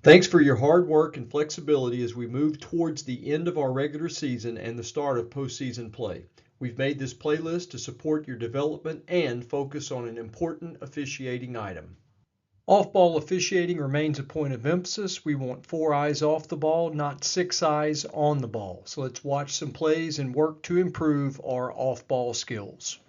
Thanks for your hard work and flexibility as we move towards the end of our regular season and the start of postseason play. We've made this playlist to support your development and focus on an important officiating item. Off-ball officiating remains a point of emphasis. We want 4 eyes off the ball, not 6 eyes on the ball. So let's watch some plays and work to improve our off-ball skills.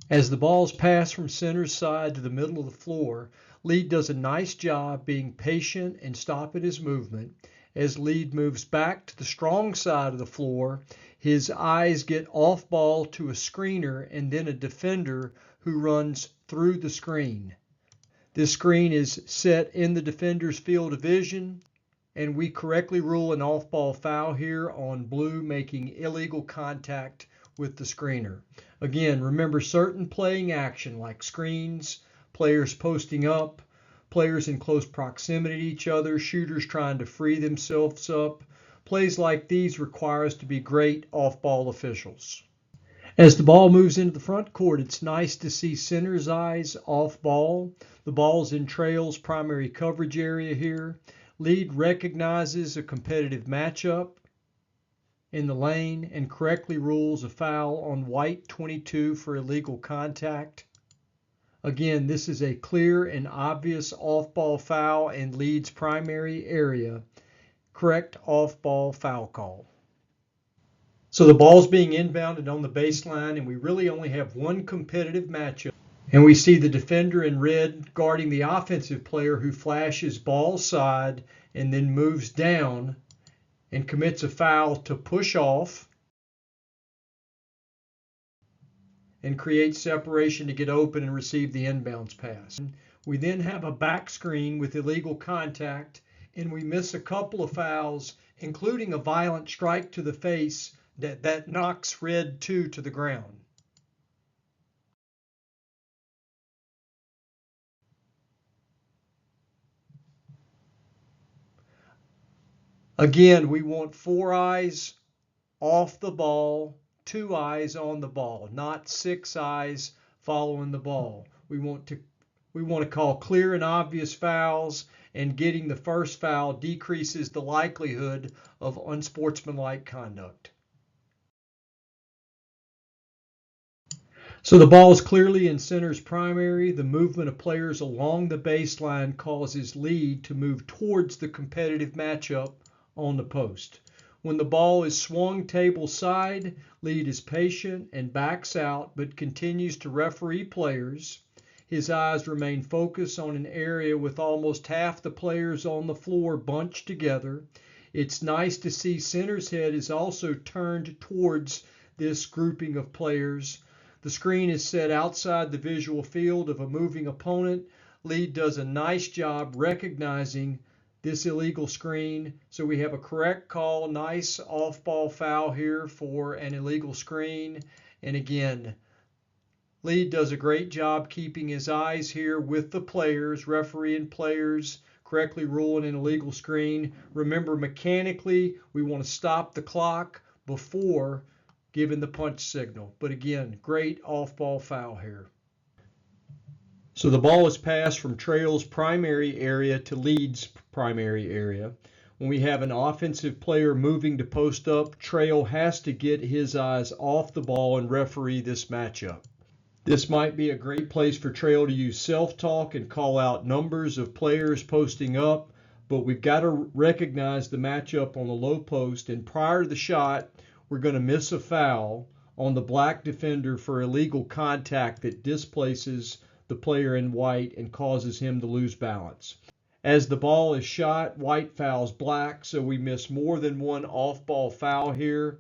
As the balls pass from center side to the middle of the floor, Lead does a nice job being patient and stopping his movement. As Lead moves back to the strong side of the floor, his eyes get off ball to a screener and then a defender who runs through the screen. This screen is set in the defender's field of vision, and we correctly rule an off-ball foul here on blue, making illegal contact with the screener. Again, remember certain playing action like screens, players posting up, players in close proximity to each other, shooters trying to free themselves up. Plays like these require us to be great off-ball officials. As the ball moves into the front court, it's nice to see center's eyes off ball. The ball's in Trail's primary coverage area here. Lead recognizes a competitive matchup in the lane and correctly rules a foul on white 22 for illegal contact. Again, this is a clear and obvious off-ball foul in Lead's primary area. Correct off-ball foul call. So the ball's being inbounded on the baseline, and we really only have one competitive matchup. And we see the defender in red guarding the offensive player who flashes ball side and then moves down and commits a foul to push off and create separation to get open and receive the inbounds pass. We then have a back screen with illegal contact, and we miss a couple of fouls, including a violent strike to the face that knocks red 2 to the ground. Again, we want 4 eyes off the ball, 2 eyes on the ball, not 6 eyes following the ball. We want to call clear and obvious fouls, and getting the first foul decreases the likelihood of unsportsmanlike conduct. So the ball is clearly in center's primary. The movement of players along the baseline causes Lead to move towards the competitive matchup on the post. When the ball is swung table side, Lead is patient and backs out, but continues to referee players. His eyes remain focused on an area with almost half the players on the floor bunched together. It's nice to see center's head is also turned towards this grouping of players. The screen is set outside the visual field of a moving opponent. Lead does a nice job recognizing this illegal screen. So we have a correct call, nice off-ball foul here for an illegal screen. And again, Lead does a great job keeping his eyes here with the players, referee and players, correctly ruling an illegal screen. Remember, mechanically, we want to stop the clock before given the punch signal. But again, great off-ball foul here. So the ball is passed from Trail's primary area to Lead's primary area. When we have an offensive player moving to post up, Trail has to get his eyes off the ball and referee this matchup. This might be a great place for Trail to use self-talk and call out numbers of players posting up, but we've got to recognize the matchup on the low post, and prior to the shot, we're going to miss a foul on the black defender for illegal contact that displaces the player in white and causes him to lose balance. As the ball is shot, white fouls black, so we miss more than one off-ball foul here.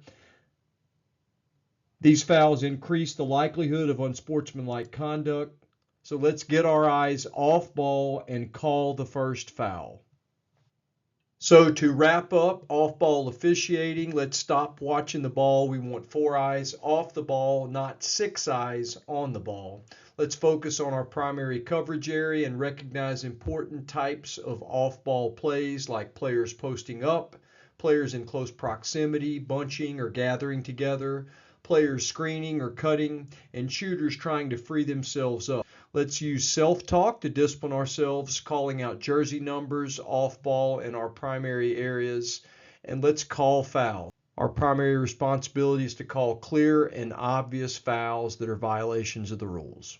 These fouls increase the likelihood of unsportsmanlike conduct. So let's get our eyes off ball and call the first foul. So to wrap up off-ball officiating, let's stop watching the ball. We want 4 eyes off the ball, not 6 eyes on the ball. Let's focus on our primary coverage area and recognize important types of off-ball plays like players posting up, players in close proximity, bunching or gathering together, players screening or cutting, and shooters trying to free themselves up. Let's use self-talk to discipline ourselves, calling out jersey numbers, off ball in our primary areas, and let's call fouls. Our primary responsibility is to call clear and obvious fouls that are violations of the rules.